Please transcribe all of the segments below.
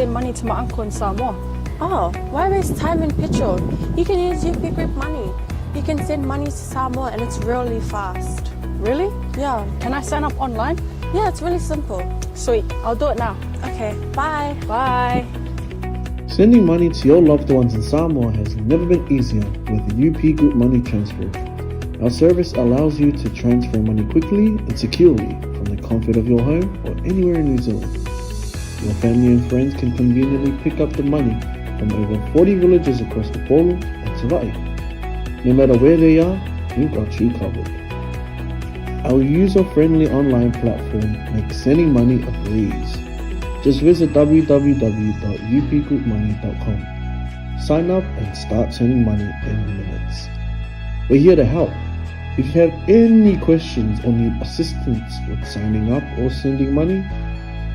send money to my uncle in Samoa. Oh, why waste time and petrol? You can use UP Group Money. You can send money to Samoa and it's really fast. Really? Yeah. Can I sign up online? Yeah, it's really simple. Sweet, I'll do it now. Okay, bye. Bye. Sending money to your loved ones in Samoa has never been easier with the UP Group Money Transfer. Our service allows you to transfer money quickly and securely from the comfort of your home or anywhere in New Zealand. Your family and friends can conveniently pick up the money from over 40 villages across the Polo and 𝚟𝚑𝚍. No matter where they are, we've got you covered. Our user-friendly online platform makes sending money a breeze. Just visit www.upgroupmoney.com. Sign up and start sending money in minutes. We're here to help. If you have any questions or need assistance with signing up or sending money,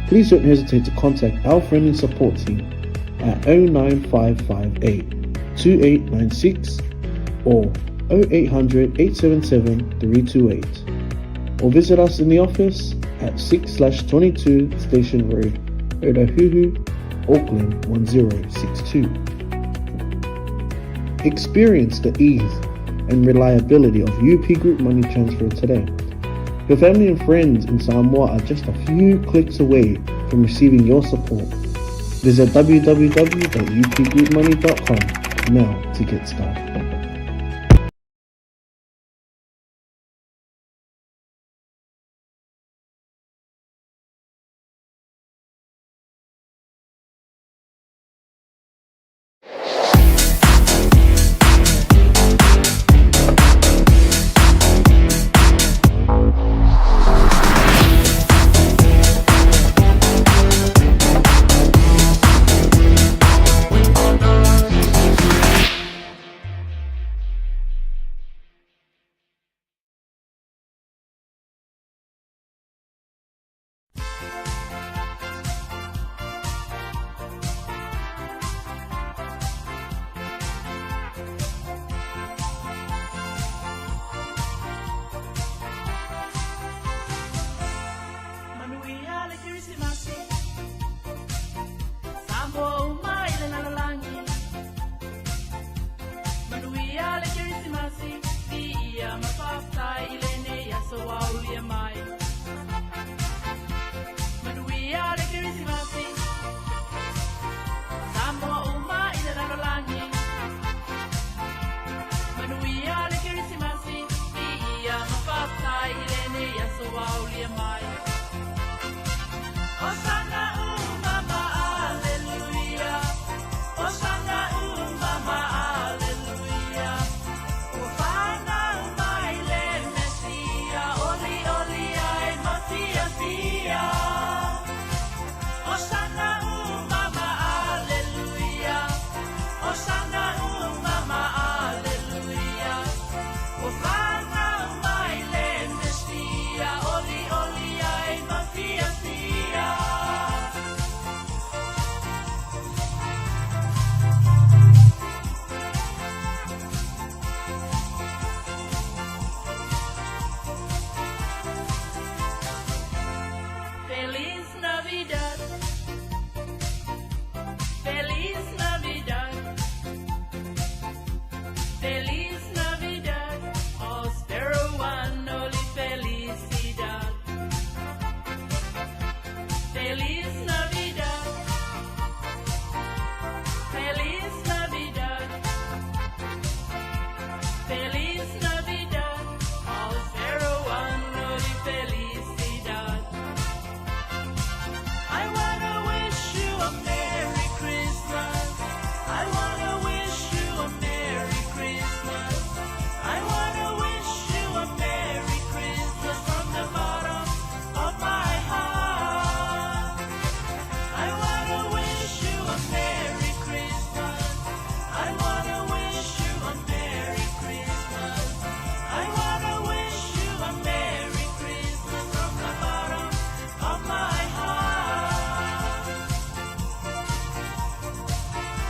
please don't hesitate to contact our friendly support team at 09558 2896 or 0800 877 328, or visit us in the office at 6/22 Station Road, Otahuhu, Auckland 1062. Experience the ease and reliability of UP Group Money Transfer today. Your family and friends in Samoa are just a few clicks away from receiving your support. Visit www.upgroupmoney.com now to get started.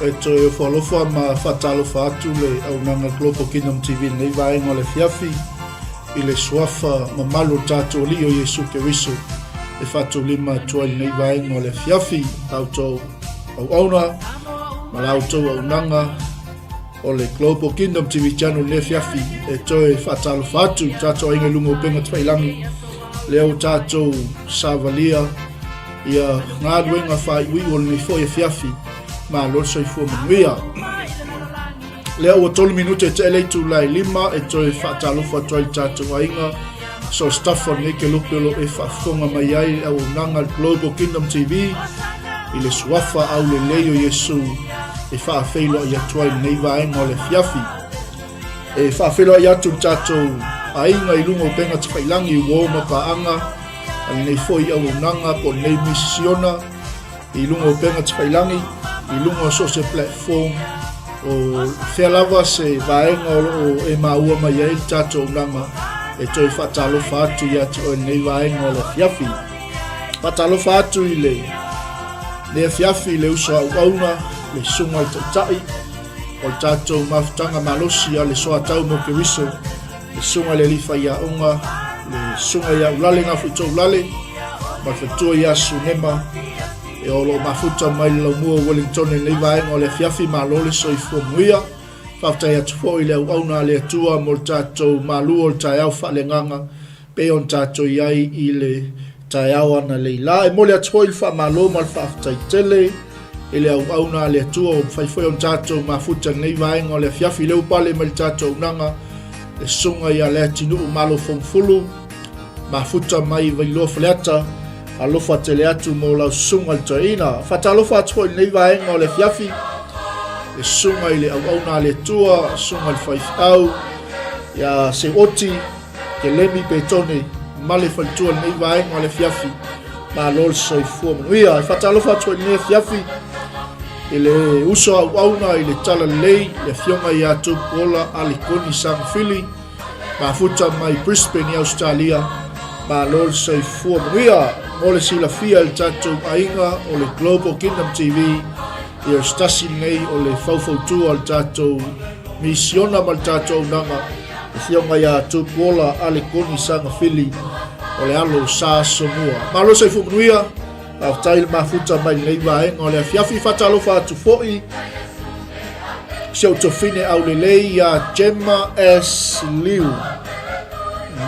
e toe whalofa ma whatalofa atu le au nanga Global Kingdom TV nei vaenga le fiafi i le suafa ma malo tātou li o Yesu Keriso e whatu lima tuai nei vaenga le fiafi au tau Auna malau tau au nanga o le Global Kingdom TV channel le fiafi e toe whatalo whatu tātou inga lungo penga twailangi leo tātou savalia ia ngā ruenga whai ui o le fo e fiafi ma loso i fua manuia leo o tolu minute te eleitu lai lima e toe whatalo whatu ai tātou inga so Stafford ne ke lupelo e whafonga mai ai au nanga Global Kingdom TV i le suafa au le leo Yesu e whaafeilo i atuai nei vaenga o le fiafi e whaafeilo i atu tātou ainga i lungo penga te whailangi uo mapaanga ali nei foi au nanga po nei misiona i lungo penga te whailangi i lungo social platform o whealava se vaenga o e maua mai ai tātou nanga e toi whatalo whatu i atu nei vaenga o le fiafi whatalo whatu i le fiafi le uso au auna le sunga i tatai o tātou mafutanga malosi a le soa tau mo ke wiso le sunga le lifa ia unga le sunga ia ulale ngafu i tau ulale mawhatua ia sunema e o lo mafuta mai lau mua Wellington e nei vaenga o le fiafi malole so i fua muia whaftai atu fo i le au auna le atua mo tātou malu o le tai au wha le nganga pe on tātou iai i le tai au ana leila e mo le atu fo i le wha malo ma le whaftai tele e le au auna le atua o whaifoi on tātou mafuta nei vaenga o le fiafi leu pale ma le tātou nanga le sunga ia le atinu o malo fongfulu mafuta mai vailua faleata alofa tele atu mo lau sunga le taina whatalofa atu fo i nei vaenga o le fiafi le sunga i le au auna le atua sunga le whaifau ia se oti ke lemi petone ma le whaitua nei vaenga o le fiafi ma lol soi fua manuia whatalofa atu fo i nei fiafi i le uso au auna i le tala lei le fionga i atu pola alikoni 𝚟𝚒𝚍 ma futa mai Brisbane i Australia ma lol soi fua manuia mo le silafia i tātou ainga o le Global Kingdom TV i o stasi nei o le faufautua i tātou misiona ma le tātou nanga le fionga i atu pola alikoni 𝚟𝚒𝚍 o le alo sa somua ma lol soi fua manuia au tail mafuta mai nei vaenga o le fiafi whatalofa atu fo'i se o tofine au le lei a Gemma S. Liu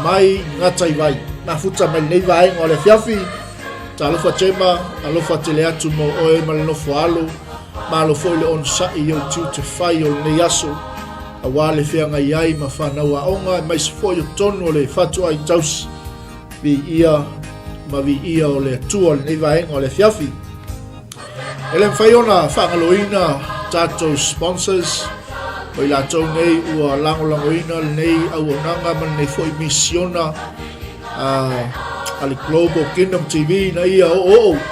mai ngatai vai mafuta mai nei vaenga o le fiafi talofa Gemma alofa tele atu mo oe ma le nofo alo ma alo fo'i le on sa'i o tiu te whai o le aso a wale whianga iai ma whanau a onga mai se fo'i o tonu o le whatu ai tausi vi ia ma vi ia o le atua le nei vaenga o le fiafi. E le mwhai ona whangaloina tātou sponsors o i lātou nei ua langolangoina le nei au onanga man nei foi misiona a le Global Kingdom TV na ia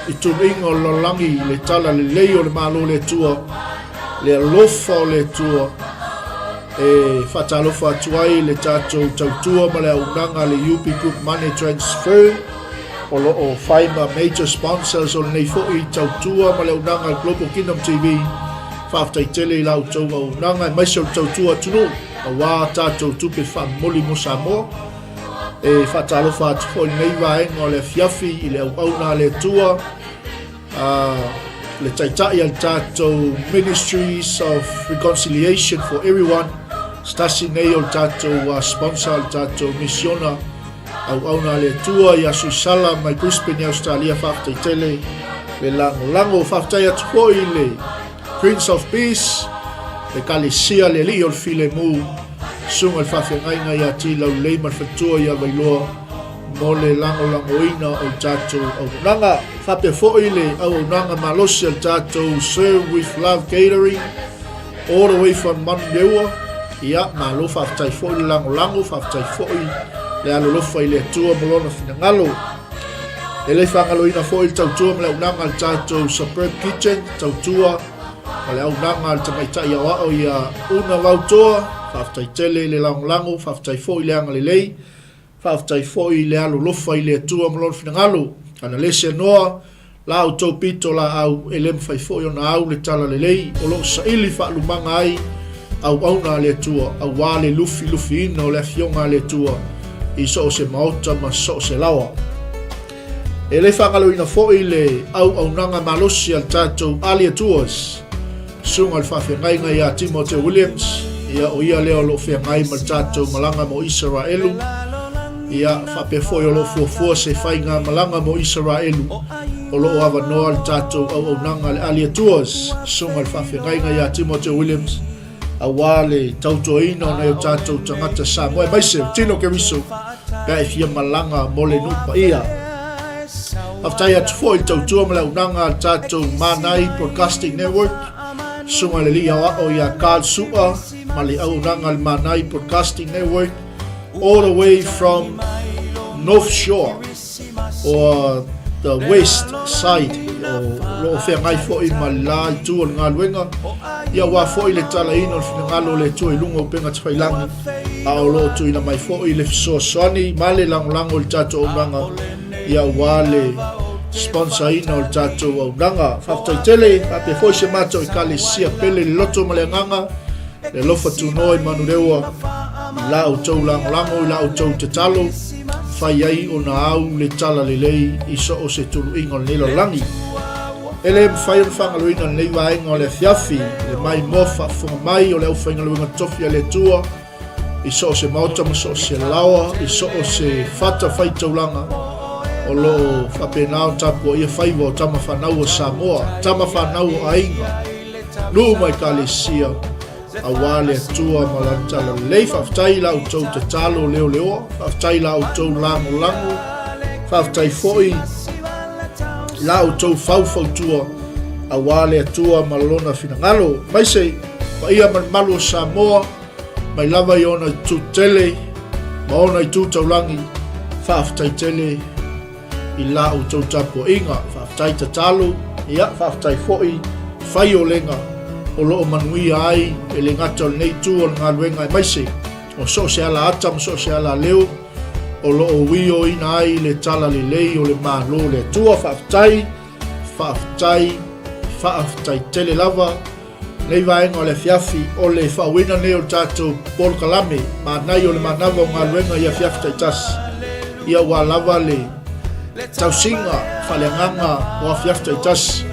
i tuninga o lalangi le tala le lei o le malo le atua le alofa o le atua e whatalofa atuai le tātou tautua ma le aunanga le UP Group Money Transfer o whaima major sponsors o nei fo'i tautua ma le unanga Global Kingdom TV whaftai tele i lau tau au unanga e maise o tautua tunu a wā tātou tupe whamoli mo Samoa e whatalofa atu fo'i nei vaenga o le fiafi i le au auna le tua le taitai al tātou Ministries of Reconciliation for Everyone stasi nei o tātou sponsor al tātou misiona au auna le tua i asu sala mai Brisbane i Australia whaftai tele le lango whaftai atu hoi le Prince of Peace le kalisia le li o le file mu sunga le whawhengainga i ati lau leima le whatua i availoa mo le lango ina o tātou au nanga whape hoi le au nanga malosi al tātou Serve with Love Catering all the way from Mandewa ia malo whaftai hoi le lango whaftai hoi le alolofa i le atua molona finangalo e le whangaloina fo'i tautua ma le aunanga al tātou Suburb Kitchen tautua ma le aunanga al tamaitai au ao ia una wautoa whaftai tele le langolango whaftai fo'i le anga le lei whaftai fo'i le alolofa i le atua molona finangalo ana lese noa la au tau pito la au e lem fai fo'i ona au le tala le lei o lo saili whaalumanga ai au auna le atua au wale lufi ina o le afionga le atua i so se maota ma so se lawa. E le whangaloina fo'i le au nanga malosi al tātou alia tuas. Sunga le whawhengainga ia Timothy Williams, ia o ia leo lo whengai mal tātou malanga mo Israelu, ia whapefoi o lo fuafua se whainga malanga mo Israelu, o lo awa noa al tātou au nanga le alia tuas. Sunga le whawhengainga ia Timothy Williams, a wale tautoina na o tātou tangata Samoa. Maise, tino ke miso, ka e fia malanga mo le nupa ia. Aftai atu fo i tautua mala unanga al tātou Manai Broadcasting Network, sunga le lia o ia 𝗗𝗜𝗏𝗏𝗡 ma le au unanga al Manai Broadcasting Network, all the way from North Shore, or the west side, o lo whengai fo i ma la i tua ngā luenga, ia wā fo i le tala ino ngalo le tua i lunga o penga tawhailangi, a o lo tu ina mai fo i le fisoasoni, ma le langolango le tātou unanga, ia wale sponsor ina o tātou au nanga whaftai tele ape foi se mato i kale sia pele le loto ma le nganga le lofa tunoi manu rewa la o tau lango i la o tau te talo whai ai o na au le tala le lei i so o se tulu ingo le lo langi ele mwhai on whangaluina nei waenga o le fiafi le mai mofa funga mai o le au whaingaluina tofi a le tua i so o se mautama so o se lawa i so o se fata whai taulanga o lo whapenao tapu o ia whaiwa o tama whanau o Samoa, tama whanau o Ainga. Nuu mai kalesia a wale atua malantala lei whaftai lau tau te talo leo leo, whaftai lau tau lango lango, whaftai foi lau tau whauwhau tua a wale atua malona finangalo. Mai se, pa ia man malu o Samoa, mai lava i ona i tu tele, ma ona i tu taulangi, whaftai tele, i la o tau tapu inga, whaftai ta talo, ia whaftai foi, whai o lenga, o loo manuia ai, e le ngata o nei tu o ngā luenga i maise, o so se ala atam, so se ala leo, o loo wio ina ai, le tala le lei, o le malo le tua, whaftai tele lava, nei vaenga o le fiafi, o le whawina nei o tātou polkalame, Manai o le Manava o ngā luenga ia fiaftai tas, ia wā lava le tausinga whaleanganga o afiafta i tas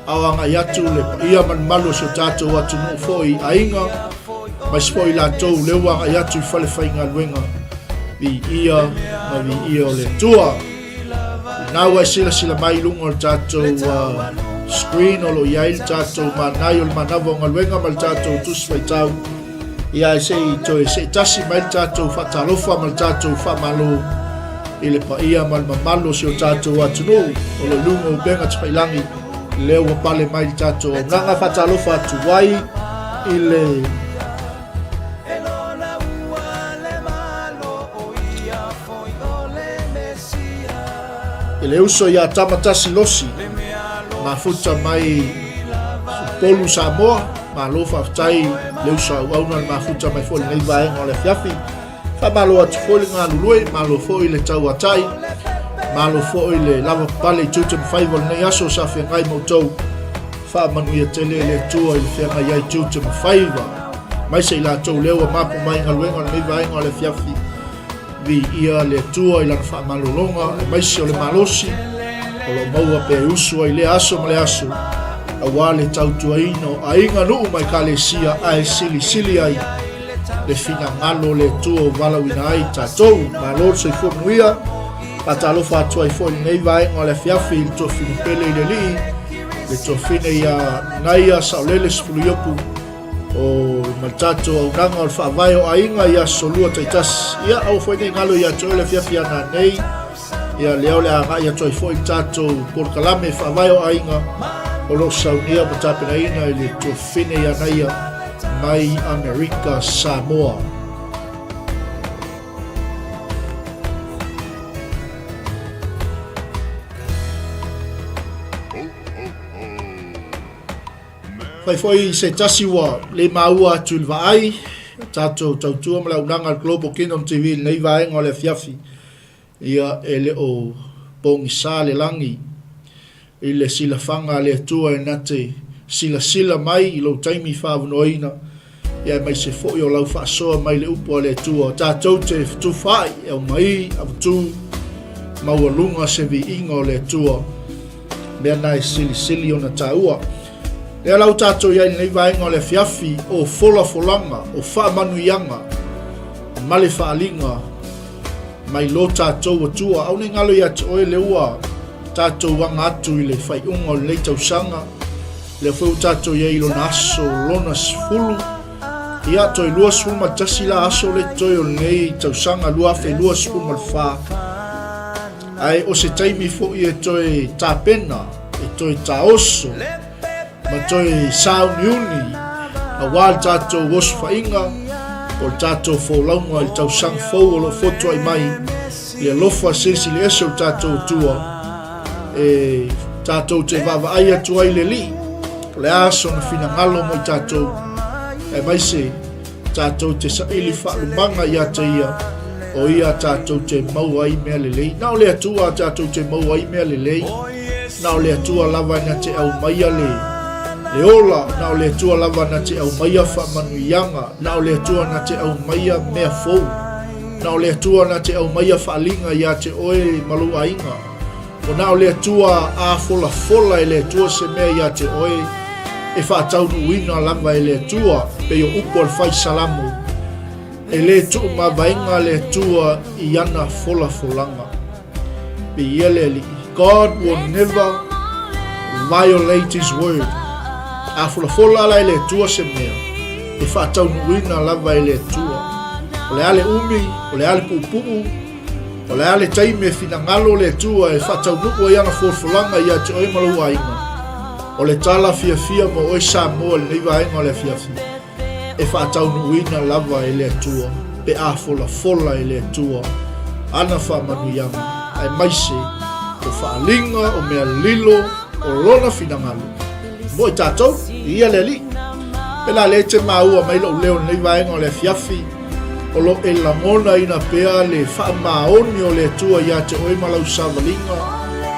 awanga iatu le ia man malo so tātou atu no foi ainga mai spoi la tau leuanga iatu i whale whainga luenga vi ia ma vi ia o le tua nau ai sila mai lunga o tātou screen o lo iai tātou Manai o le Manava o ngā luenga ma le tātou tuswai tau ia e se i toe se tasi mai tātou whatalofa ma le tātou whamalo i le paia mal mamalo si o tātou atunu o le lunga o benga tawhailangi leo wa pale mai i tātou o nganga whatalofa atu wai i le uso ia tamatasi losi ma futa mai polu Samoa ma lo whaftai le uso au ma futa mai foli nei vaenga o le fiafi malo atu foi ngā lulue, malo foi le tau atai, malo foi le lava pale i 𝚘𝚘𝚒𝚑𝚝 nei aso sa whengai mautou, whaamanuia tele le tua i le whengai ai 𝚘𝚘𝚒𝚑𝚝. Mai se i la tau leo a mapu mai ngā luenga nei vaenga o le fiafi, vi ia le tua i lana whaamalolonga, e mai se o le malosi, o lo maua pe usua i le aso ma le aso, a wā le tau tuaino, a inga nuu mai ka le sia a e sili ai, le fina ngalo le tua o walawina ai tātou ma lor se fo muia pa talofa atua i fo nei vaenga o le fiafi il to finu pele i le li le to fine ia naia saulele sifulu iopu o maltato au nanga o le whaavai o ainga ia solua taitas ia au fo nei ngalo ia to le fiafi ana nei ia leo le anga ia to i fo i tātou porkalame whaavai o ainga o lo saunia pa tapena ina i le to fine ia naia mai Amerika Samoa. Foi se tasiwa le maua atu le vaai, tātou tautua mala unanga Global Kingdom TV nei vaenga o le fiafi, ia ele o pongi sa le langi, i le silafanga le atua e nate sila mai i lo taimi whaavanoina, ia mai se foi o lau whaasoa mai le upo le tua, tātou te tu whai, e o mai, au tu, maualunga se viinga o le tua mea nai sili ona taua. Lea lau tātou iai nei vaenga o le fiafi o fola folanga, o whaamanuianga, male whaalinga, mai lo tātou atua, au nei ngalo ia te oe le ua tātou wanga atu i le whaiunga o le tausanga, le whau tātou iai lona aso, lona sfulu, ia toi lua sfulu matasi la aso le toi o nei tausanga lua fe lua sfulu malwha. Ai o se taimi fo i e toi tāpena, e toi tāoso, ma toi sauniuni, a wāl tātou wosu whainga, o tātou whaulaunga i tausang fau o lo foto ai mai, i a lofa sesi le eso tātou tua, e tātou te wawa ai atu ai le li, le aso na fina ngalo mo i tātou, e mai se, tātou te saili whaalumanga i ata ia, o ia tātou te mau ai mea lelei. Nao le atua tātou te mau ai mea lelei. Nao le atua lava na te au maia le ola. Nao le atua lava na te au maia whaamanuianga. Nao le atua na te au maia mea fou. Nao le atua na te au maia whaalinga ia te oe malu ainga. O nao le atua a fola fola e le atua se mea ia te oe e whaataunu wina lava e le atua pe o upo al whai salamu. E le tu ma vainga le tua I ana fola folanga. Be yele li. God will never violate his word. A fola fola la le tua se mea. E whaatau nuina lava le tua. O le ale umi, o le ale pupu, o le ale taime fina ngalo le tua e whaatau nuku I ana fola folanga ia te oi malu ainga. O le tala fia fia mo oi sa moa le neiva ainga o le fia fia. E whaatau nuina lava e le atua, pe a fola fola e le atua, ana whaamanuianga, ai maise, o whaalinga, o mea lilo, o lona finangalo. Mo I tātou, ia le li. Pela le te maua mai lo leo nei vaenga o le fiafi, o lo e langona ina pea le whaamaoni o le atua ia te oe malau savalinga,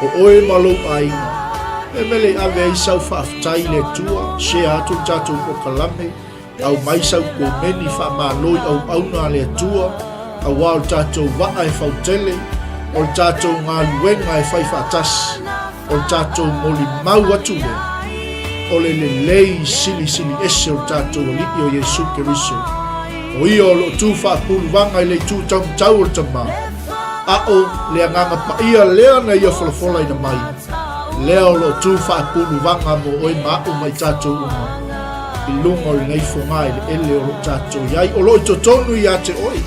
o oe malau ainga. E mele ave ai sau whaaftai le atua, se atu tātou po kalame, au mai sau ko meni whaamāloi au auna le atua, au wao tātou waa e whautele, o tātou ngā luenga e whai whaatasi, o tātou moli mau atu le, o le lei sili ese o tātou li o Jesu Keriso. O ia o lo tū whaapulu wanga I le tū tau o tama, a o le anganga pa ia lea na ia whalafola ina mai, lea o lo tū whaapulu wanga mo oi maa mai tātou uma. I lunga o nei whongai le ele o lo tātou iai. O lo I totonu I a te oi.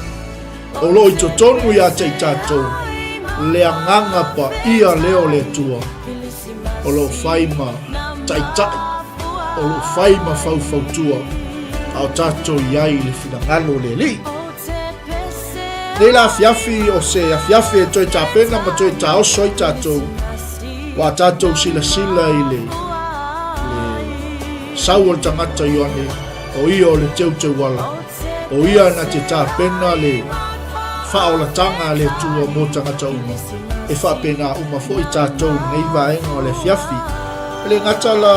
O lo I totonu I a te tātou. Le anganga pa ia leo le tua. O lo whaima tai. O lo whaima fau tua. Ao tātou iai le whingalo le li. Nei la fiafi o se a fiafi e toi tāpena ma toi tāoso I tātou. Wa tātou sila I le sau o tangata ioane, o ia o le teu wala, o ia na te tāpena le whaolatanga le tua mō tangata uma, e whapena uma fo I tātou nei vaenga o le fiafi, le ngatala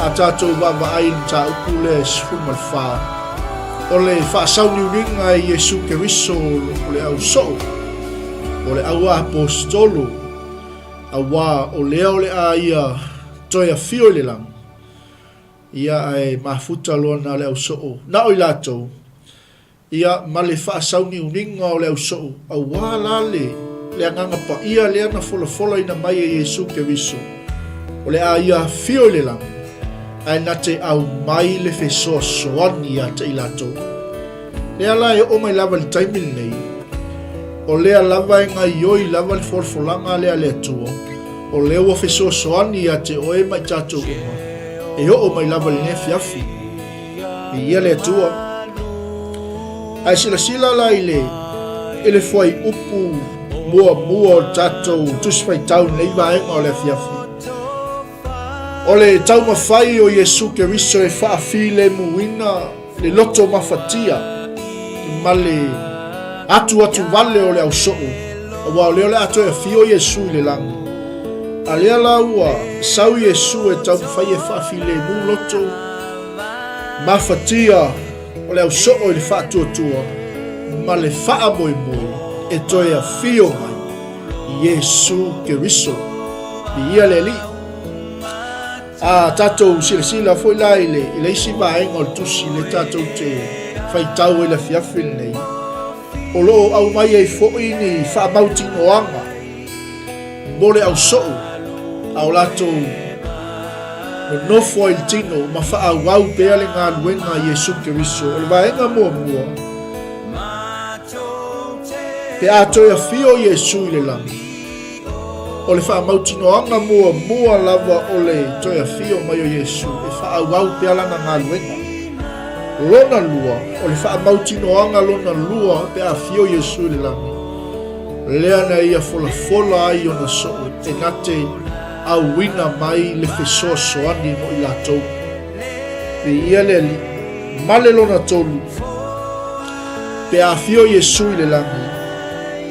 a tātou wawa ain tā uku le sfumal wha, o le whaasauni uninga I Jesu Keriso o le au so, o le aua apostolo, awa o le a ia toia fio le lang, ia ai mafuta lona le au soo na o ilatou ia male whaasauni uninga o le au soo au wala le anganga pa ia le ana fola ina mai e Jesu Keriso o le a ia fio le lang ai na te au mai le fesoa soani ia te ilatou le ala e o mai lava le taimil nei o lea lava e ngai oi lava le folfolanga lea le atua o lea ua fesoa soani ia te oe mai tātou uma e o mai lava le fiafi e ia le atua ai sila la ele foi upu mua tātou tuspai tau nei vaenga o le fiafi o le tau mawhai o Jesu Keriso e whaafi le muina le loto mawhatia I male atu vale o le au soo a wao leo le atu e fio Jesu le langi a lea la ua sau Jesu e tau mawhai e whaafi le mu loto mawhatia o le au soo I le whaatua tua ma le wha moi e toi a fio mai Yesu Keriso ia le li tatou sila foi lai le isi vaenga o le tusi le tatou te faitau i le fiafi nei o loo au mai ai fo'i ni whaamautinoanga mo le au so'u au latou no nofo ai tino ma whaauau pea le ngā luenga Yesu Keriso o le vaenga mua pe atoia fio Yesu i le langi o le whaamautinoanga mua lava o le toia fio mai o Yesu e whaauau pea langa ngā luenga lona lua o le whaamautinoanga lona lua pe a fio Yesu i le langi lea na ia fola ai o na so'u e ngate au wina mai le fesoasoani mo i latou pe ia le li male lona tolu pe a fio Yesu i le langi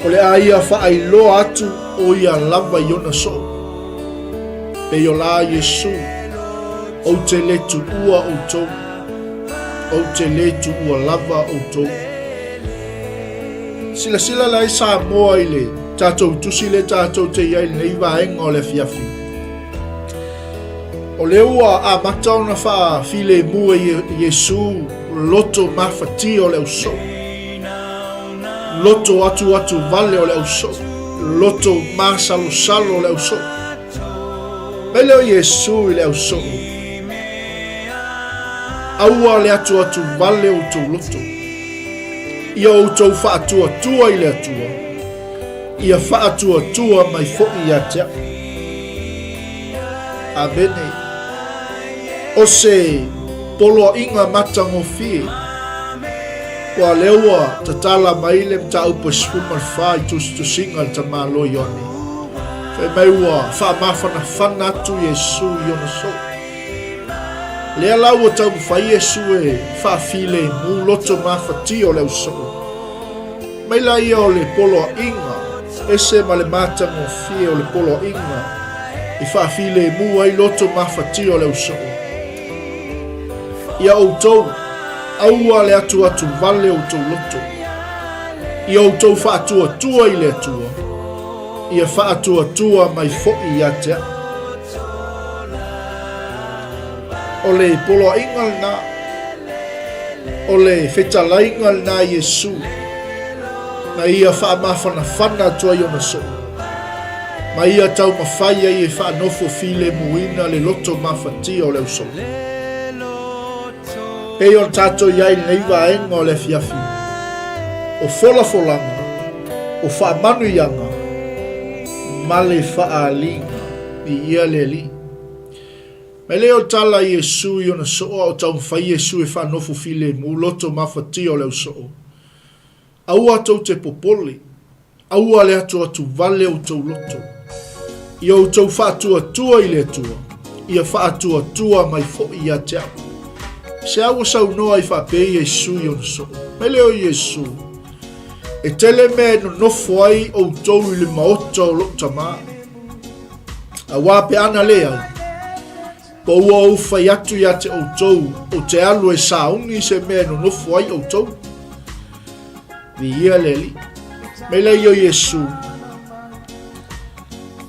o le a ia whaailoa atu o ia lava i ona so'u pe o la Yesu o te le tu ua o tou o te le tu ua lava o tou sila lai sa moa i le tatou tusi le tatou te iai nei vaenga o le fiafi o le ua a matau na wha file mua Yesu loto mawhati o le uso loto atu vale o le uso loto masalo o le uso mele o Yesu i le uso aua le atu vale o tau loto ia o tau whaatua i le atua ia whaatua mai fo'i ia tea amene o se polo inga matango fie wa leua tatala mai le mta upa sifuma whai tusinga le tamalo ioni fe mai ua whaamawhana whana atu Yesu i ona so lea lau o tau whai Yesu e whaafile mu loto mawhati o leu so mai la ia o le polo inga ese ma le matango fie o le polo inga i whaafile mu ai loto mawhati o leu so ia o tau aua le atu vale o tau loto ia o tau whaatua i le atua ia whaatua mai fo'i ia tea o le polo ingal na o le whetalai ingal na Yesu na ia whaamawhana tua i ona so ma ia tau mawhai ai e whaanofo file muina le loto mawhati o leu so pei on tato iai nei vaenga o le fiafi o folanga o whaamanu ianga ma le whaalinga i ia le li me leo tala Yesu i ona soa o tau mwhai Yesu e whanofo file mu loto mawhati o leu soo aua tau te popoli aua le atu vale o tau loto i o tau whaatua i le atua ia whaatua mai fo'i ia te au se aua sau noa i whapei Yesu i ona so me leo Yesu e tele me no nofo ai o tau i le maota o lota maa a wape ana lea po ua o whai atu ia te o tau o te alu e saungi se me no nofo ai o tau vi ia leli me leo Yesu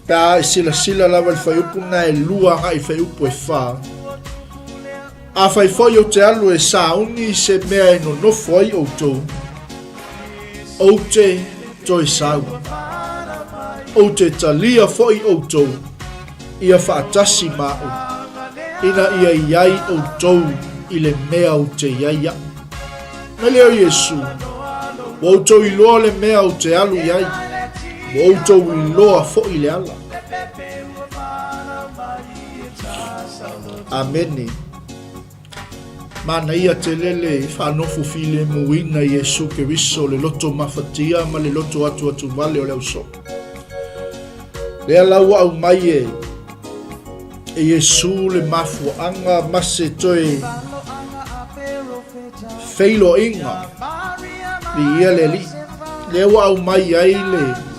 pa sila lava i whai upu na e lua nga i whai upu e wha a fai foi o te alu e saungi se mea e no nofo ai o tau o te toi sau o te talia foi o tau ia whaatasi mao ina ia iai o tau i le mea o te iaia me leo Yesu o tau i loa le mea o te alu iai o tau i loa foi le ala amene Manai te lele whanofo file muina Yesu Keriso le loto mawhatia ma le loto atu vale o leo so. Lea lau au mai e Yesu le mafuanga mase toe feilo inga li ia le li. Lea au mai ai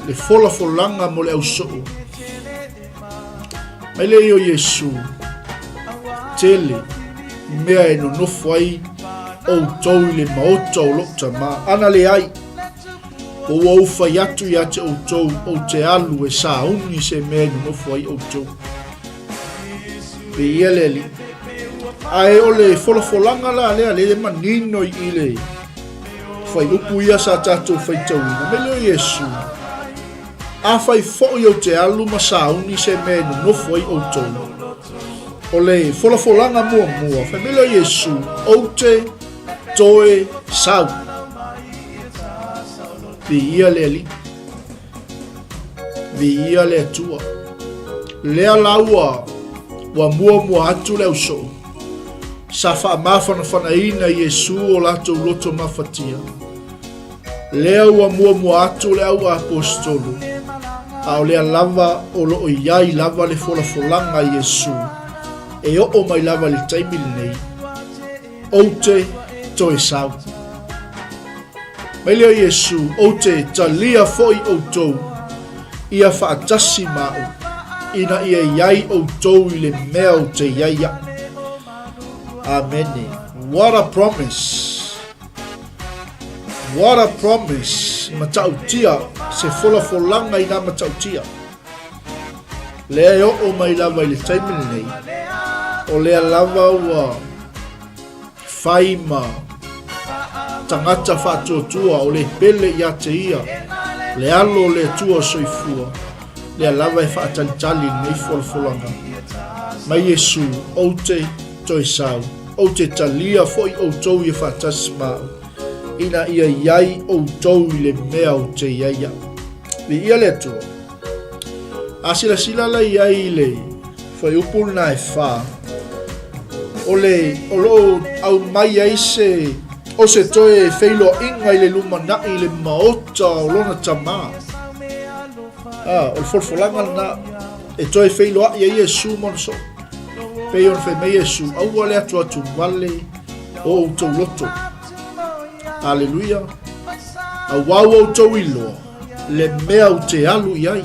le folanga mo leo so. Mai leo Yesu tele mea e no nofo ai o tau le maota o lota ma ana le ai o fai atu ia te outou o te alu e sa uni se mea no fai outou. Pe ia leli. Ai o le folafolanga la le manino i le fai upu ia sa tatou fai tauina. Me leo Yesu. A fai fo'i o te alu ma sa uni se mea no fai outou. O le folafolanga mua. Fai me leo Yesu. O te toe sau. Via leli. Via le atua. Lea laua. Wa mua atu leo so. Sa wha mawhana ina Yesu o lato loto mawhatia. Lea wa mua atu leo apostolo. A o lea lava o loo iai lava le folafolanga Yesu. E o mai lava le taimili nei. O te toe sau. Mai leo Yesu, o te talia foi o tou, ia whaatasi mau, ina ia iai o tou i le mea o te iaia. Amen. What a promise. What a promise. Matautia, se folafolanga ina matautia. Lea o mai lava i le taimini nei, o lea lava ua whaima, tangata whātuatua o le pele ia te ia, le alo le tua soifua, le lava e whaatalitali nei folafolanga. Mai Yesu, o te toi sau, o te talia foi o tou i whaatasi mau, ina ia iai o tou i le mea o te iaia. Li ia le tua. Asila la iai le, whai upuna e wha, o lo au mai ai se, o se toe feilo inga i le lumana i le maota o lona tama. O le folfolanga na e toe feilo ai ai Yesu monso. Pei on fe me Yesu au ale atu wale o tau loto. Aleluia. Au wau o tau iloa le mea o te alu iai.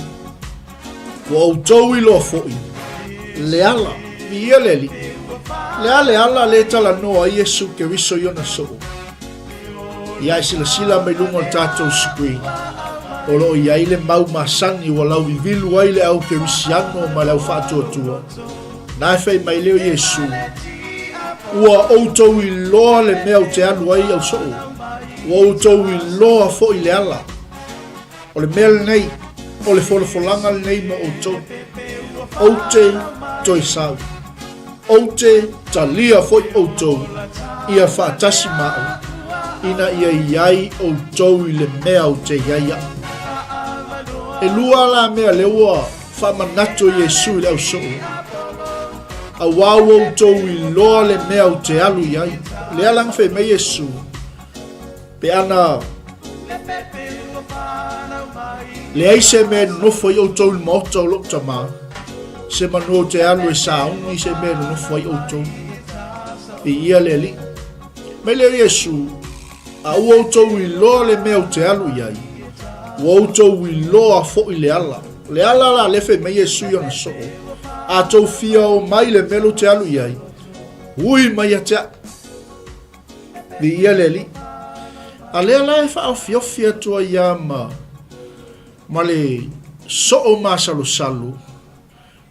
O tau iloa foi. Le ala, mi ia leli. Le ala le tala noa Yesu ke wiso iona so. Ia sila mai lunga o tātou screen. O lo ia ile mau masani wa lau vivilu ai le au ke wisiano ma lau whātua. Nai fei mai leo Yesu. Ua outou i loa le mea o te anu ai au so. Ua outou i loa fo i le ala. O le mea le nei. O le folafolanga le nei ma outou. O te toi sau. O te talia fo i outou. Ia whaatasi mau. Ina ia iai o tou i le mea o te iaia. E lua la mea leua whamanato Yesu i leo so. A wau o tou i loa le mea o te alu iai. Lea lang fe me Yesu. Pe ana le aise me nofo i o tou i maota o lokta maa. Se manu o te alu e saungi se me nofo i o tou. I ia le li. Me leo Yesu. A outou i loa le mea o te alu iai. Outou i loa fo i le ala. Le ala la lefe me Yesu i ona so. A tau fia o mai le melo te alu iai. Ui mai a tea. Di ia le li. A lea la e wha fia tua ia ma le so o ma salu.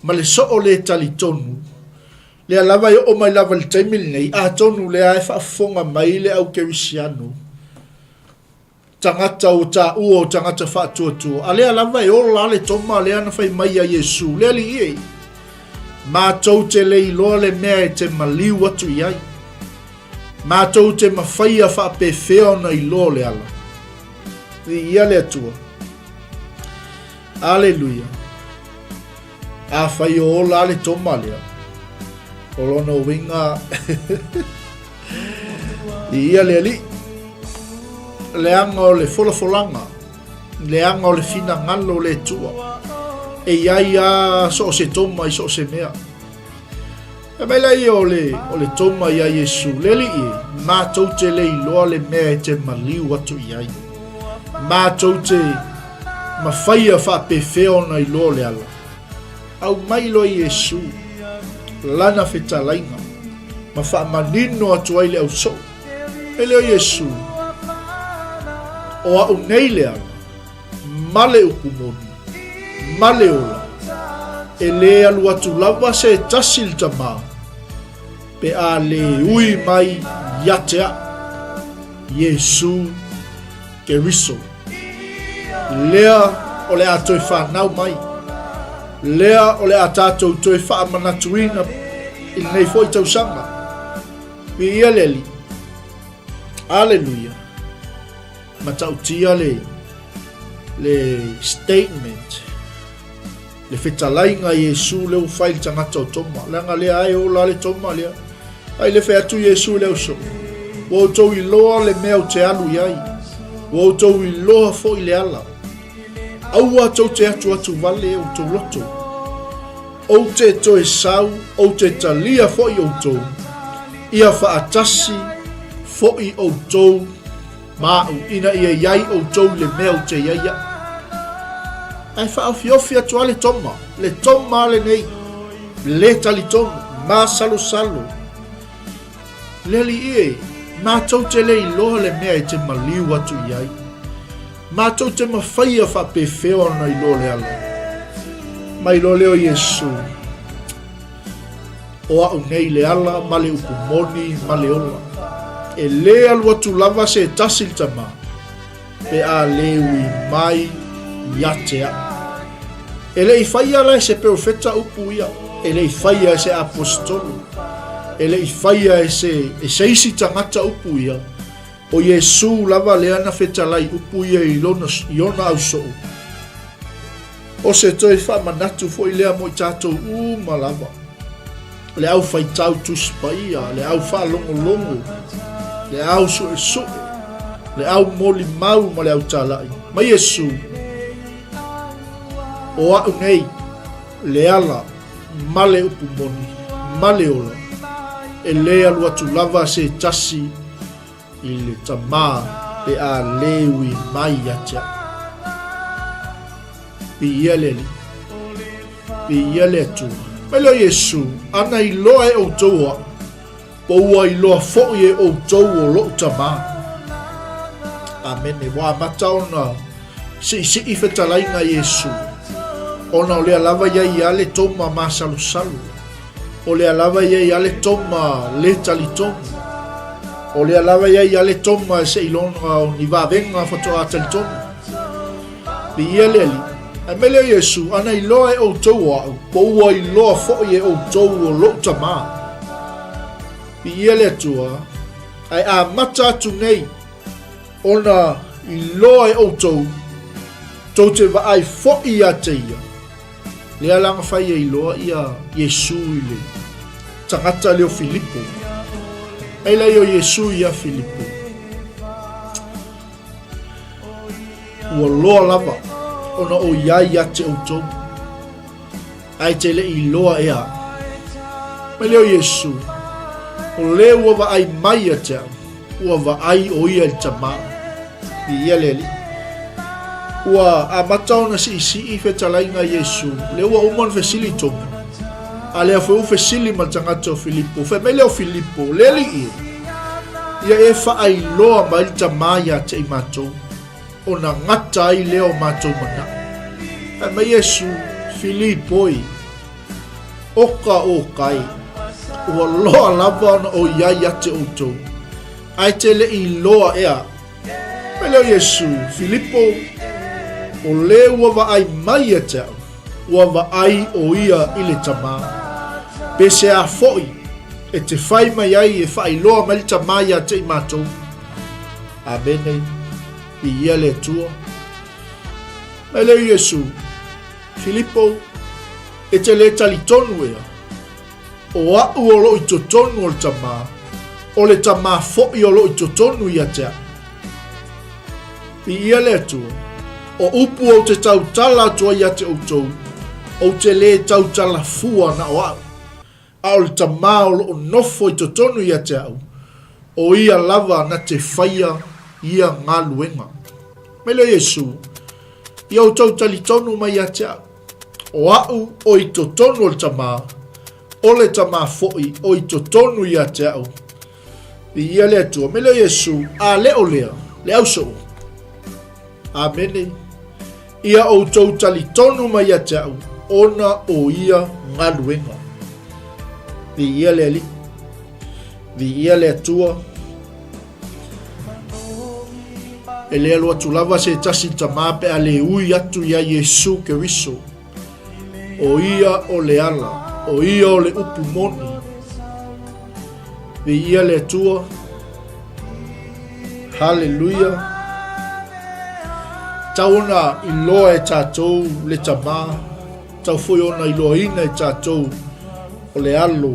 Ma le so o le talitonu. Lea lava i o mai lava le taimili nei. A tonu lea e wha fonga mai le au ke wisiano. Tangata o ta ua o tangata whātua. A lea lava e o la le toma lea na whai mai a Yesu. Lea li iei. Mātou te lei loa le mea e te maliu atu iai. Mātou te mawhaia whapewheo na i loa le ala. Ia le atua. Aleluia. A whai o la le toma lea. O lona winga. Ia le ali. Leanga o le folafolanga. Leanga o le fina ngalo le tua. E iai a so se toma i so se mea. E mai lai o le toma ia Yesu. Leli i. Mātou te lei loa le mea e te maliu atu iai. Mātou te mawhaia whapewheo na i loa le ala. Au mai loa Yesu. Lana whetalainga. Ma whaamanino atu ai le au so. E leo Yesu. O au nei le ala. male upumoni, male ola. E le alu atu lava se tasi le tamā. Pe a le ui mai yatea. Yesu Keriso. Lea o le atoi whanau mai. Lea o le atatou toi whaamanatuina i nei foi tausanga. Pi ia leli. Aleluia. Matautia le statement. Le whetalainga Yesu leo whail tangata o toma. Langa lea ai o la le toma lea. Ai le wheatu Yesu leo so. Wo tau I loa le mea o te alu iai. Wo tau I loa fo I le ala. Aua tau te atu vale o tau loto. O te toe sau, o te talia fo I o tau. Ia whaatasi fo I o tau. Mau ina ia iai o tau le mea o te iaia. Ai whaawhiofia tua le toma le nei. Le tali toma, ma salo salo. Leli ie, mātou te le iloa le mea I te maliu atu iai. Mātou te mawhaia whapewheo na iloa le ala. Ma iloa leo Yesu. O au nei le ala, ma le upumoni, ma le ola. E le alu atu lava se tasil tama. Pe a lewi mai yatea. E le I whaia la se profeta upu ia. E le I whaia se apostolu. E le I whaia e seisi tangata upu ia. O Yesu lava le ana whetalai upu ia I lona au soo. O se toi whamanatu fo I lea mo I tātou malava. Le au whaitau tuspaia, le au whalongolongo, le au so, le au moli mau ma le au tālai. Ma Yesu, o au nei, le ala, ma le upumoni, ma le ola, e le alu atu lava se tasi, I le tamā, pe a lewi mai atea. Pi ia leli, pi ia le atu. Melo Yesu, ana I loa e o toua, po ua I loa fo e o tou o lo tamā. Amen. E wa mata ona si I whetalainga Yesu. Ona o lea lava iai ale toma ma salu salu. O lea lava iai ale toma le talitonga. O lea lava iai ale toma se ilonga o ni vavenga fatoa talitonga. Pi ia leli. A mele Yesu, ana I loa e o tou au, po ua I loa fo e o tou o lo tamā. Pi ia le atua, ai a mata atu nei, ona I loa e o tou te va ai fo I a te ia. Lea langa whai e I loa ia Yesu I le, tangata leo Filipo. Ai la o Yesu ia Filipo. Ua loa lava. Ona o iai ate o tau. Ai te le I loa ea. Me leo Yesu. O le ua wa ai mai ate au. Ua wa ai o ia il tamā. I ia leli. Ua a mataona si I whetalainga Yesu. Le ua uman fesili tomu. A lea wheu fesili ma tangata o Filipo. Fe me leo Filipo. Leli I. Ia e wha ai loa ma il tamā ia te I matou. O na ngata ai leo mātou mana. E mai Yesu, Filipoi, oka o kai, ua loa lava na o iai ate o tou. Ai te le I loa ea. Me leo Yesu, Filipo, o le ua wa ai mai ate au, ua wa ai o ia I le tamā. Pe se a foi, e te whai mai ai e whai loa mai tamā ia te I mātou. Amen. I ia le tua. Me leo Yesu, Filipo, e te le talitonu ea. O au o lo I totonu o le tamā. O le tamā fo'i o lo I totonu ia tea. I ia le tua. O upu o te tautala tua ia te outou. O te le tautala fua na o au. A o le tamā o lo nofo I totonu ia te au. O ia lava na te whaia ia ngā luenga. Me leo Yesu, I au tau talitonu mai a te au. O au o I totonu o le tamā. O le tamā fo'i o I totonu ia te au. I ia le atua. Me leo Yesu, a leo lea, le au so. Amene. ia o tau tali tonu mai a te au, ona o ia ngaluenga. Vi ia le ali, vi ia le atua, e le alua tulava se tasi tamape a le ui atu ia Yesu Keriso. O ia o le ala, o ia o le upu moni. Vi ia le atua, hallelujah. Tau ona iloa e tātou le tamā, tau foi ona iloa ina e tātou o le alo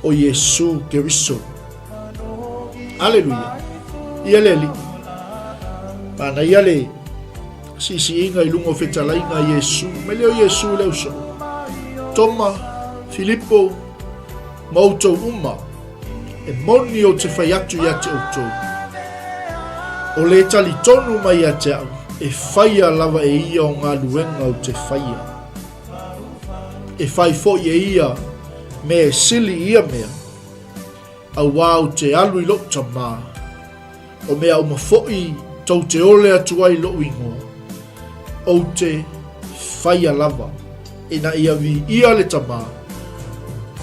o Yesu Keriso. Hallelujah. Ia le li. Pana ia le sisi inga ilungo fetala inga Yesu. Me leo Yesu leo so. Toma, Filipo, mautou uma. E moni o te whai atu ia te outou. O le tali tonu mai a te au. E whaia lava e ia o ngā luenga o te whaia. E whai fo e ia me e sili ia mea. Au wau te alu i lok tamā. O mea o mawhoi tau te ole atu ai lo ingoa. O te whaia lava. E na ia vi ia le tamā.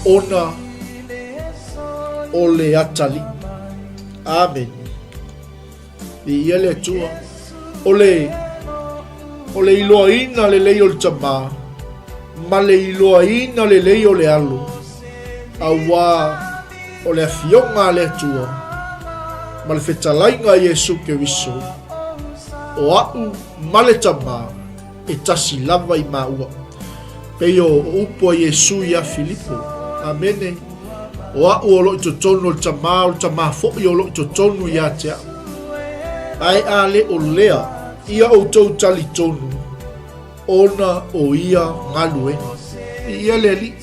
Ona o le atali. Amen. Vi ia le atua. O le iloa ina le lei o le tamā. Ma le iloa ina le lei o le alo. Awa o le afionga le atua. Ma le whetalainga Yesu Keriso. O au ma le tamā. E tasi lava i maua. Peo o upo Yesu ia Filipo. Amene. O au o lo i totonu o le tamā fo'i o lo i totonu ia te au. Ai ale o lea, ia o tau tali tonu, ona o ia ngaluenga. Ia le li,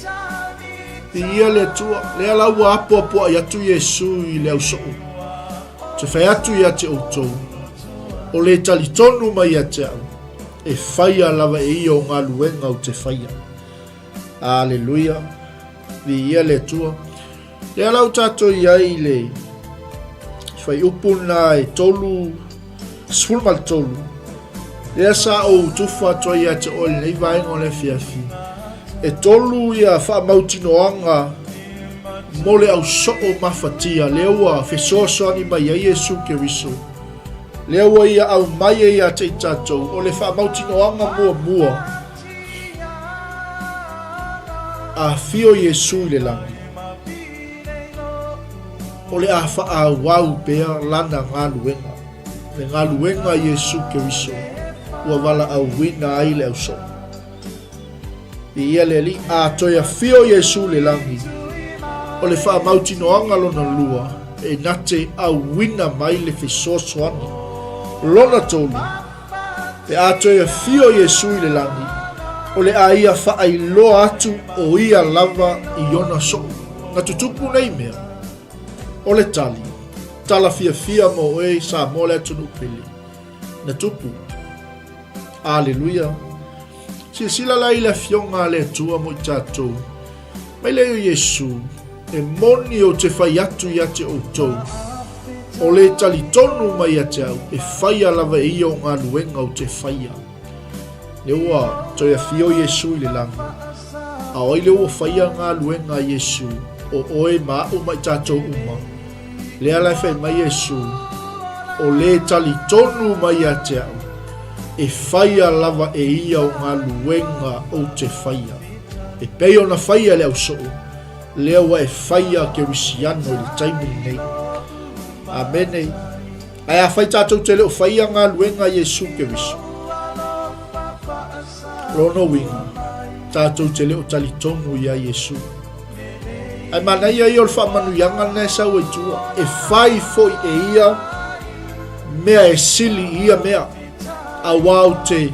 ia le tua, le alaua apo ai atu Yesu i le au soo. Te whai atu ia te outou, o le tali tonu mai a te au, e whaia lava e ia o ngaluenga o te whaia. Aleluia, ia le tua. Le alau tato iai le, whai upuna e tolu, Sfulmal tolu. Lea sa o tufa toa ia te ole nei vaenga o le fiafi. E tolu ia wha mautinoanga mo le au soo mafatia. Lea ua fesoasoani mai a Yesu Keriso. Lea ua ia au mai ia te tatou. O le wha mautinoanga mua. A fio Yesu le langi. O le a wha a wau pea lana ngā luenga. Me ngā luenga Yesu Keriso. Ua wala au wina ai le au so. I ia le li a toia fio Yesu le langi. O le wha mautinoanga lona lua. E nate au wina mai le fisosoani. Lona tolu. E a toia fio Yesu le langi. O le a ia wha ai loa atu o ia lava i ona so. Nga tutupu nei mea. O le tali. Tala fia mo e sa mole atu nupili. Na tupu. Aleluia. Si sila lai la fionga le tua mo tatou. Mai leo Yesu. E moni o te whai atu ia te outou. O le tali tonu mai a te au. E whaia lava i o ngā luenga o te whaia. Le ua toia fio Yesu i le langa. A oi le ua whaia ngā luenga Yesu. O oe ma o mai tatou uma. Le ala fai mai Yesu, o le tali tonu mai a te au, e whaia lava e ia o ngā luenga o te whaia. E pei ona whaia le au soo, lea wa e whaia ke risiano i le taimini nei. Amene. Ai a whai tātou te leo whaia ngā luenga Yesu ke riso. Rono winga, tātou te leo tali tonu ia Yesu. Ai mana ia i o le whaamanuianga nei sau e tua. E whai foi e ia mea e sili ia mea. A wau te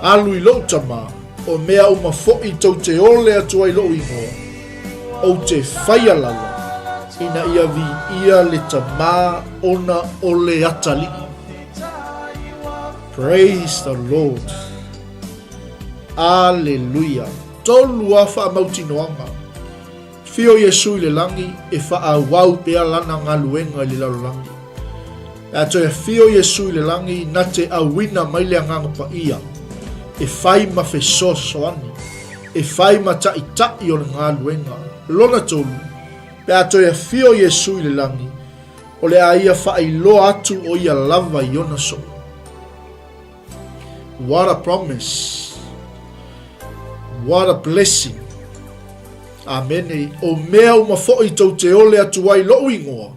alu i lou tamā. O mea uma foi tau te ole atua i lou ingoa. O te whaia lawa. Ina ia vi ia le tamā ona o le atali. Praise the Lord. Alleluia. Tolu a whaamautinoanga. Fio Yesu i le langi e wha wau pea lana ngā luenga i le lalangi. E atoia fio Yesu i le langi na te awina mai le nganga pa ia. e whai ma whesosoani, e whai ma tai o ngā luenga, lona tolu, pe ato ia whio Yesu i le langi, o le a ia whai lo atu o ia lava i ona so. What a promise. What a blessing. Amen. O mea o mafo i tau te ole atu ai lo ingoa,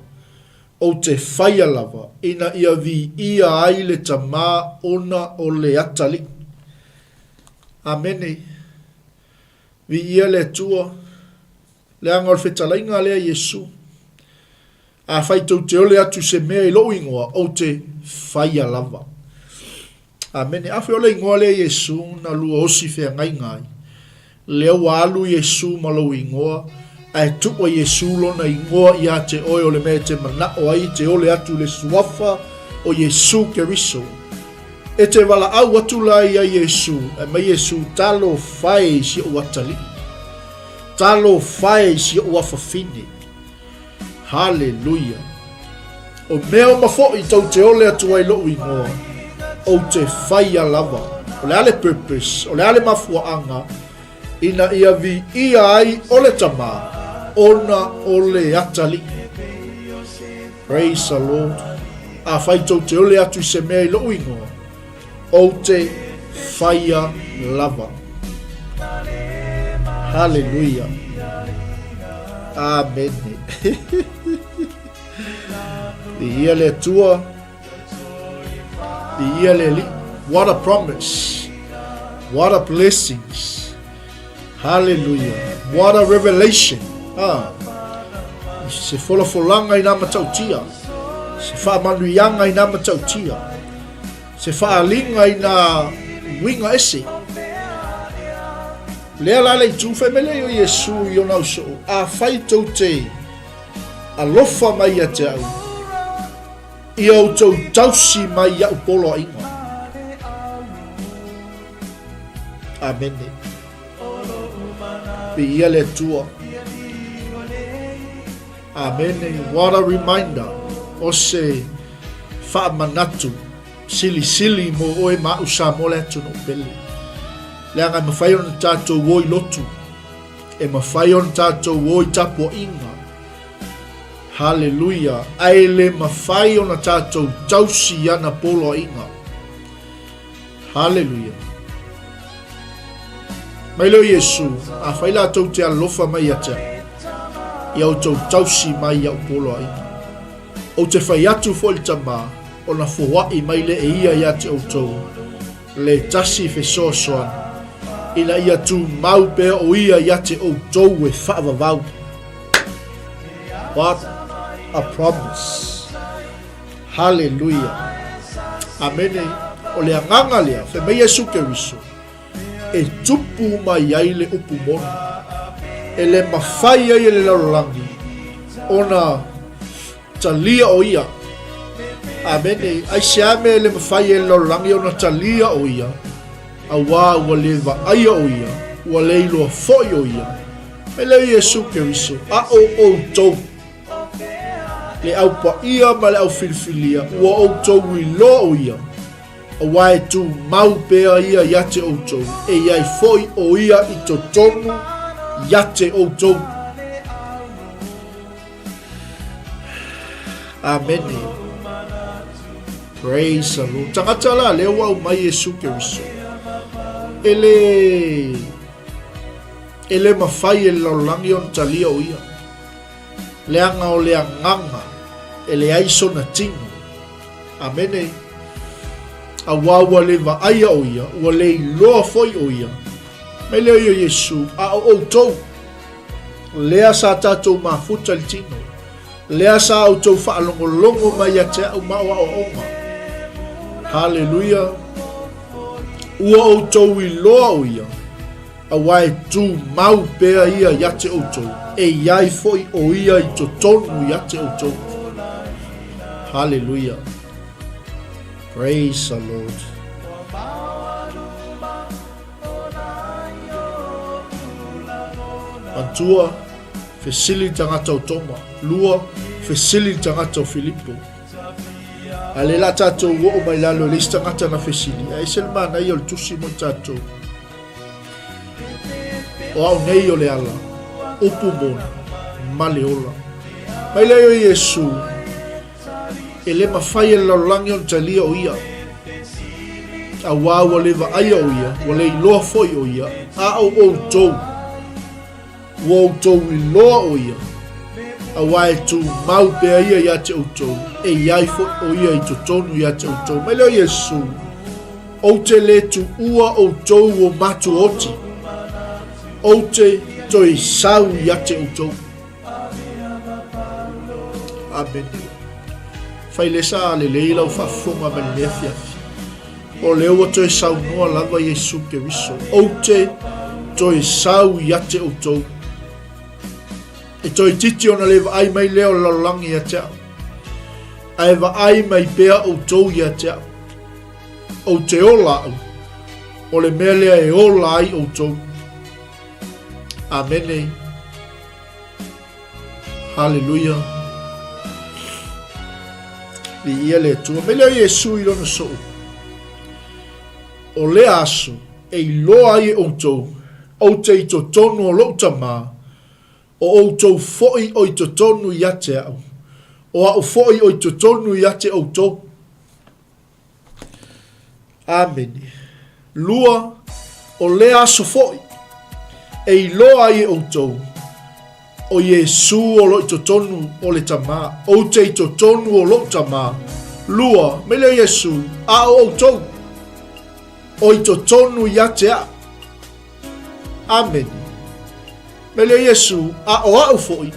o te whaia lava, ina ia vi ia ai le tamā ona o le atali. Amen. Vi ia le tua, le anga o whetalainga lea Yesu. A whai tau te ole atu se mea i lo ingoa, o te whaia lava. Amen. A whi ole ingoa lea Yesu, na lua osi whea ngai ngai. Leo alu Yesu malo ingoa, ai tuwa Yesu lona ingoa ia te oe o le mea te mana o ai te ole atu le suafa o Yesu Keriso. E te wala au atu lai a Yesu, e mai Yesu talo whae si o atali. Talo whae si o afafine. Hallelujah. O mea o mafo i tau te ole atu ai lo ingoa, o te whaia lava, o le ale purpose, o le ale mafuaanga, ina ia vi ia ai o le tamā, ona o le atali. Praise the Lord. A whai tau te ole atu se mea i lo ingoa, o te whaia lava. Hallelujah. Amen. Ia le tua, ia le li. What a promise. What a blessings. Hallelujah. What a revelation. Se folanga i nama tautia. Se whaamanuianga i nama tautia. Se whaalinga i na winga ese. Lea lale i tūwhai mele o Yesu i o nau so. A whai tau te alofa mai a te au. I au tau tausi mai au polo a inga. Amen. Be ia le tua. Amen. What a reminder. O se whaamanatu. Sili mo oe ma usa mo le atu no pele. Le anga mawhai ona tātou woi lotu. E mawhai ona tātou woi tapo inga. Hallelujah. Ai le mawhai ona tātou tausi ana polo inga. Hallelujah. Mai leo Yesu, a whai la tau te alofa mai ata. I au tau tausi mai au polo ai. O te whai atu fo i tamā, o na whawai mai le e ia ia te au tau. Le tasi whesoasoan. Ina ia tu mau pēr o ia te au tau e whaavavau. What a promise. Hallelujah. Amen. O le anganga lea, whe mai Yesu Keriso. E tupu mai ai le upu mona. E le mawhai ai le larolangi. Ona talia o ia. Amen. Ai se ame le mawhai ai le larolangi ona talia o ia. A wā ua le vaai o ia. Ua le iloa foi o ia. Me le Yesu Keriso. A o tau. Le au pa ia ma le au filifilia. Ua o tau i loa o ia. A wae tu mau pea ia yate outou. E iai foi o ia i to tonu yate outou. Amen. Praise the Lord. Tangata la leo au mai Yesu Keriso. Ele mawhai e laulangi on talia o ia. Leanga o lea nganga. Ele aiso na tingo. Amen. A wawa le vaaya o ia, ua le iloa foi o ia. Mai leo ia Yesu, a o tau. Lea sa tātou mafuta li tino. Lea sa au tau whaalongolongo mai a te au maua o onga. Hallelujah. Ua o tau iloa o ia. A wae tu mau pea ia ia te o tau. E iai foi o ia i to tonu ia te o tau. Hallelujah. Praise the Lord. Antua, fesili tangata o Toma. Lua, fesili tangata o Filipo. A le la tātou o mai lalo le istangata na fesili. A ese le Manai o le tusi mo tātou. O au nei o le ala. Upu mona. Male ola. Mai leo Yesu. E le mawhai e laulangi o talia o ia. A wawa le va aia o ia. Wa le iloa foi o ia. A o tou. Wa o tou iloa o ia. A wae tu mau pe ia ia te outou. E iai fo o ia I to tonu ia te outou. Mai leo Yesu. O te le tu ua outou o matu oti. O te toi sau ia te outou. Amen. Fai le sa le leila o whafonga ma le fiafi. O leo o toi sau noa lava Yesu ke wiso. O te toi sau ia te outou. E toi titi ona le ai mai leo lalangi ia te au. Ai va ai mai pea outou ia te au. O te ola au. O le mea lea e ola ai outou. Amen. Hallelujah. Li ia le tua. Me leo Yesu I lona sou. O le aso. E iloa ai outou. O te I to tonu o lo tama. O outou foi o I to tonu ia te au. O au foi o I to tonu ia te outou. Amen. Lua. O le aso foi. E iloa ai outou. O Yesu o lo I to tonu o le tama. O te I to tonu o lo tama. Lua. Me leo Yesu. A o outou. O I to tonu ia te au. Amen. Me leo Yesu. A o au foi.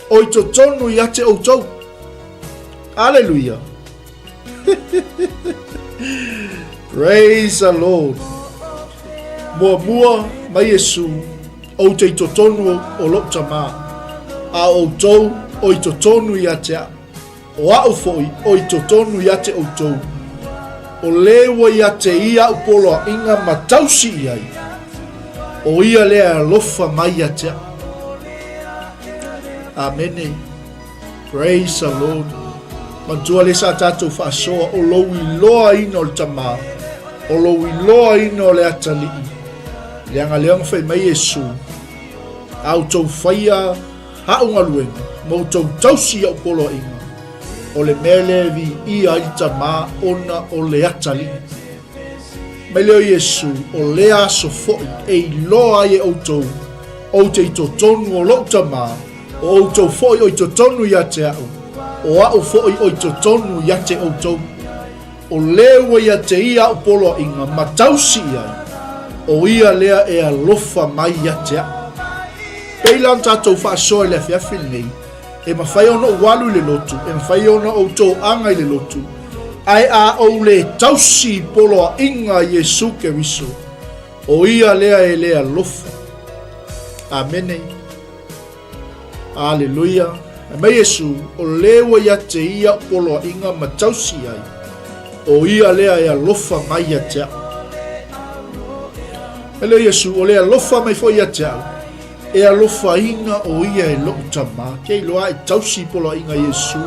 O I to tonu ia te outou. Hallelujah. Praise the Lord. Mua mai Yesu. O te I to tonu o lo tama. A outou o I to tonu ia te au. O au foi o I to tonu ia te outou. O lewa ia te ia upolo inga matausi iai. O ia lea lofa mai ia te au. Amen. Praise the Lord. Mantua le sa tātou whaasoa o lowi loa ina o le tama. O lowi loa ina o le atalii. Leanga leanga whai mai Yesu. Au tau whaia haunga luenga. Mo tau tausi au polo inga. O le mele vi ia I tama ona o le atalii. Mai leo Yesu. O le aso foi. E loa e outou. O te I to tonu o lo tama. O outou foi o I to tonu ia te au. O au foi o I to tonu ia te outou. O lewa ia te ia au polo inga matausi ia. O ia lea e alofa mai ia te au. Peilan tātou whaasoa le fiafi nei. E mawhai ona walu le lotu. E mawhai ona outou anga I le lotu. Ai a o le tausi polo inga Yesu ke wiso. O ia lea e lea lofa. Amen. Hallelujah. Mai Yesu, o lewa ia te ia polo inga matausi ai. O ia lea e alofa mai ia te au. Ele Yesu, o lea alofa mai fo ia te au. E alofa inga o ia e lo tama. Kei loa e tausi polo inga Yesu.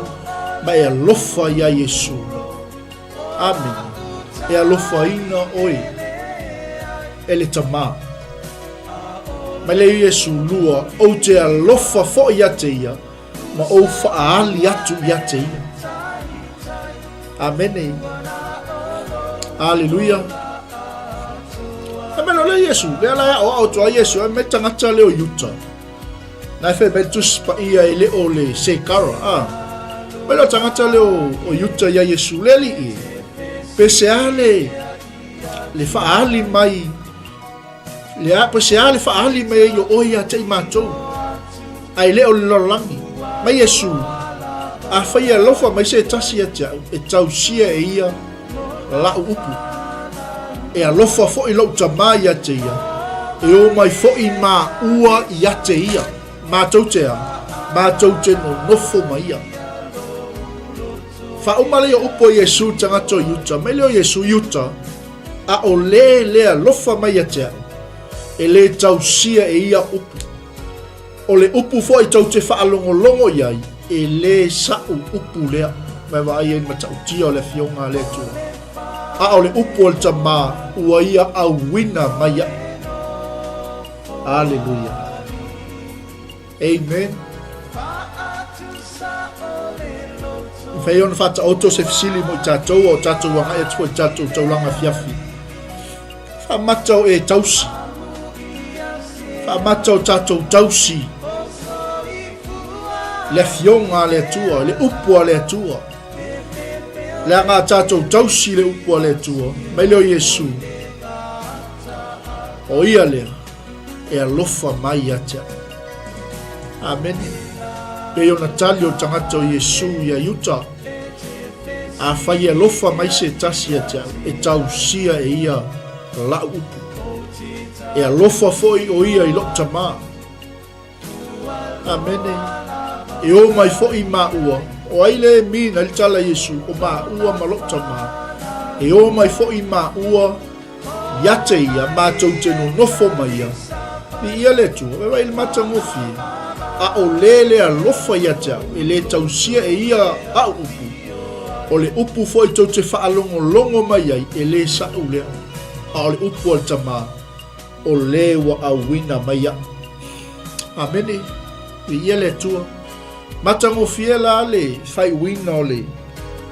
Ma e alofa ia Yesu. Amen. E alofa inga oi. Ele tama. Ma le Yesu lua o te alofa fo ia te ia. Ma o whaali atu ia te ia. Amen. Hallelujah. Amen o le Yesu. Le ala o toa Yesu. Me tangata leo yuta. Na fe bentus pa ia ele o le 𝚟𝚒𝚍. Me lo tangata leo o yuta ia Yesu. Le li i. Pese ale. Le whaali mai. Le a pese ale whaali mai yo oia te imatou. Ai le o le lolangi. Mai Yesu, a whaia lofa mai se tasi te au, e tausia e ia lau upu. E a lofa fo I lau tama ia te ia. E o mai fo I ma ua ia te ia. Ma tau te a, ma tau te no nofo mai ia. Fa umale o upo Yesu tangato yuta, mai leo Yesu yuta, a o le lea lofa mai ia te au. E le tausia e ia upu. O le upu fo I tau te whaalongolongo iai, e le sa'u upu lea. me va ai ma tau tio le fionga le tu a o le upu o le tama ua ia au wina mai a Hallelujah. Amen. Fai on fata auto se fisili mo tatou o tatou wanga e tue tatou taulanga fiafi. Fa matau e tausi. Fa matau tatou tausi. Le fionga le tua, le upu le tua. Le anga tatou tausi le upu le tua. Mai leo Yesu. O ia lea. E alofa mai atia. Amen. Pe ona tali o tangata o Yesu ia yuta. A fai alofa mai se tasi atia. E tausia e ia la upu. E alofa foi o ia I lokta maa. Amen. E o mai foi maa ua. O aile mina li tala Yesu. O maa ua ma lokta maa. E o mai foi maa ua. Yate ia maa tau tenu nofo mai ia. Ni ia le tu, e vai le mata ngofi. A o lele a lofa ia tau, e le tausia e ia a upu. O le upu foi tau te whaalongo longo mai ai, e le sa ulea. A o le upu al tama, o le wa a wina mai a. Amene, ni ia le tua. Mata ngofi e la le, fai wina o le.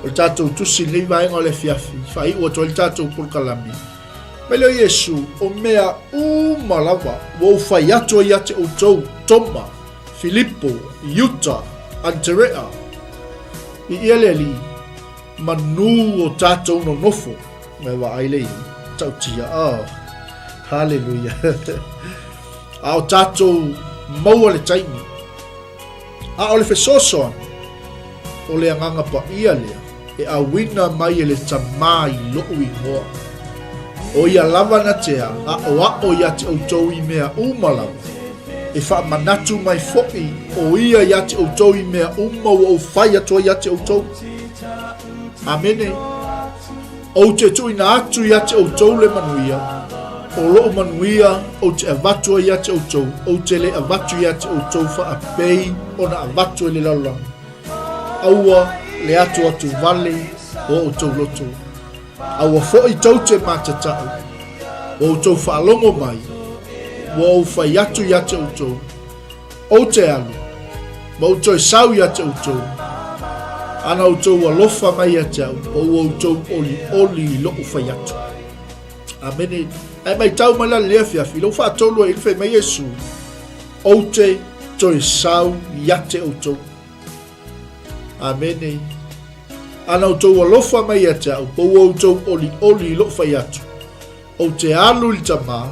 O le tatou tusi nei vaenga o le fiafi, fai ua to le tatou pulkalami. Meleo Yesu, o mea umalawa, wo fai ato ia te outou, Toma, Filipo, Iuta, Anterea. I ele li, manu o tatou no nofo, me wa aile tautia, hallelujah. A o tatou maua le taimi. A o le fesosoan, o le anganga pa ia lea, e a wina mai ele tamai loo I ngoa. O ia lava na tea, a o ia te outou I mea umalawa. E wha manatu mai fo'i, o ia ia te outou I mea uma o whai atua ia te outou. Amene. O te tui na atu ia te outou le manuia. O loo manuia, o te avatua ia te outou. O te le avatu ia te outou wha a pei, o na avatu le laulang. Aua le atu atu vale, o outou loto. Aua fo'i tau te matatau. O tau whaalongo mai. O whai atu ia te outou. O te alu. Ma o tau sau ia te outou. Ana o tau alofa mai a te au. O tau oli loo whai atu. Amene. Ai mai tau mai la lea fiafi. Lo wha tolu a ilwhai mai Yesu. O te tau sau ia te outou. Amene. Ana o tau alofa mai a te au. O tau oli loo whai atu. O te alu li tama.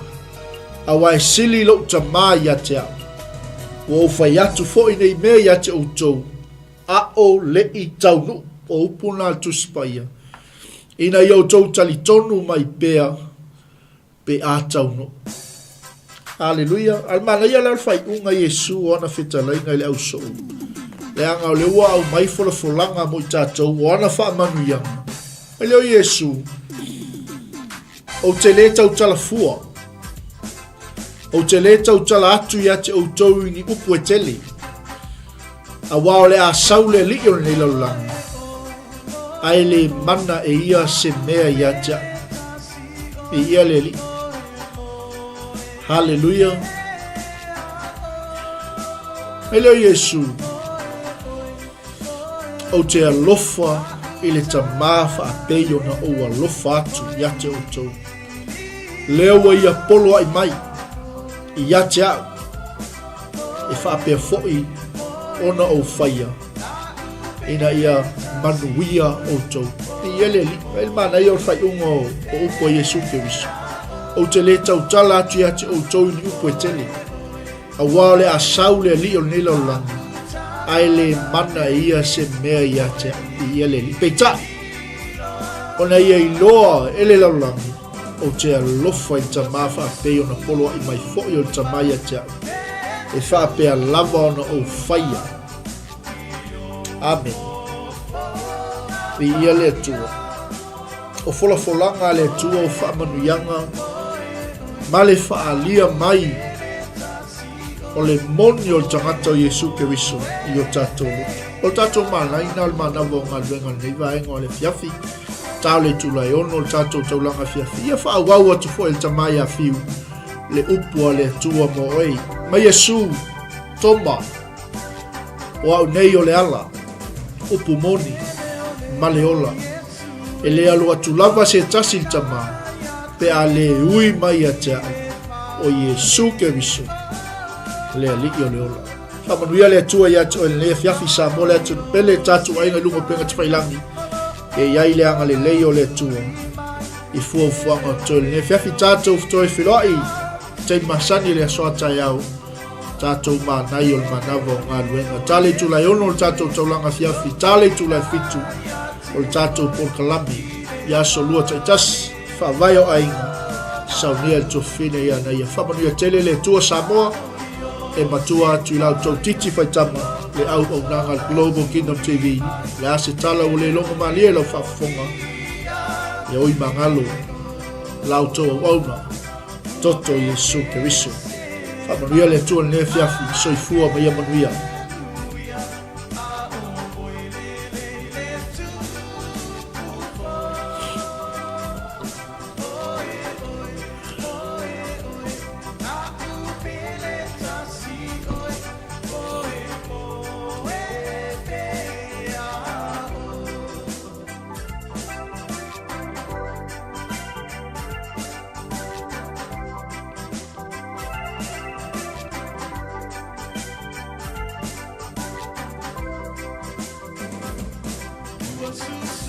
A wai sili lo tama ia te au. O whai atu fo nei mea ia te outou. A o le I tau nu. O upuna atu spaia. Ina i outou tali tonu mai pea. Pe a tau nu. Hallelujah. Almana ia lar whai unga Yesu o ana whitalai ngai le au sou. Le anga o le ua au mai fola folanga mo I tātou o ana wha manu ianga. E leo Yesu. O te le tau tala fua. O te le tau tala atu ia te outou ni upu e tele. A wao le a saule li o nei laulang. Ai le mana e ia se mea ia tia. E ia le li. Hallelujah. E leo Yesu. O te alofa I le tamafa a peio na o alofa atu ia te outou. Leo wa ia polo ai mai. Ia te au. E whaapea fo'i ona o whaia. Ina ia manuia outou. I ele li. Ele mana ia o whai unga o upo Yesu ke wisu. O te le tau tala atu ia te outou ni upo e tele. A wale a saule li o nila o langa. Ai le mana ia se mea ia te I ele li. Peita. Ona ia I loa ele laulangi. O te alofa I tamafa a pei ona polo I mai fo'i o tamaya te au. E whaapea lava ona o whaia. Amen. I ia le tua. O fola folanga le tua o whaamanuyanga. Ma le whaalia mai. O le moni o tangata o Yesu ke wiso I o tātou lutu. O tatou Manai na le Manava o Galuega nei vaenga o le fiafi. Tau le tulai ono le tatou taulanga fiafi. Ia whaauau atu fo el tamai a fiu. Le upu a le atua mo oi. Ma Yesu, toma. O au nei o le ala. Upu moni. Maleola. E le alu atu lava se tasi le tama. Pe a le ui mai a tea. O Yesu ke viso. Le ali o le ola. Whamanuia le atua i atu o le fiafi sa mo le atu pele tatu ainga lungo penga 𝚘𝚑𝚘𝚢. E iai le anga le lei o le atua. I fuanga to le fiafi tatu ftoi filoi. Te masani le asoa tai au. Tatou Manai o le Manava o Galuega. Tale tulai ono o le tatou taulanga fiafi. Tale tulai fitu o le tatou 𝚘𝚘𝚙𝚢𝚑𝚝. Ia solua taitasi. Whawai o ainga. Saunia le tofine ia na ia. Whamanuia tele le tua Samoa. E matua atu I lau tau titi whaitama. Le au o nanga Global Kingdom TV. Le ase tala o le longo malia lau whafonga. E oi mangalo. Lau tau au auna. Toto Yesu Keriso. Whamanuia le tua le fiafi. Soifua mai amanuia. was so